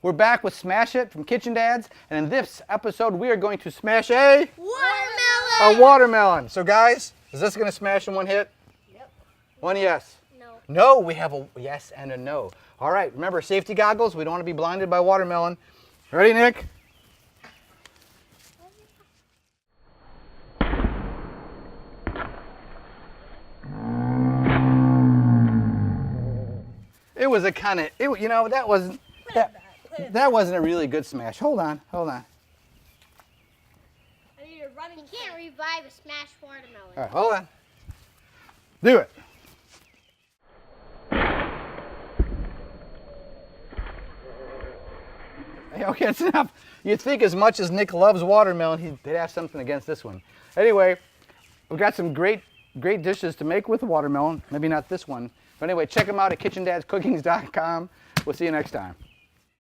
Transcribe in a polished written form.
We're back with Smash It from Kitchen Dads, and in this episode we are going to smash a watermelon. So guys, is this going to smash in one hit? Yep. One yes. No. No, we have a yes and a no. All right, remember safety goggles. We don't want to be blinded by watermelon. Ready, Nick? It was a kind of, you know, that wasn't a really good smash. Hold on. I need a running. You can't revive a smashed watermelon. All right, hold on. Do it. Hey, okay, it's enough. You'd think as much as Nick loves watermelon, he'd have something against this one. Anyway, we've got some great dishes to make with watermelon. Maybe not this one. But anyway, check them out at kitchendadscookings.com. We'll see you next time.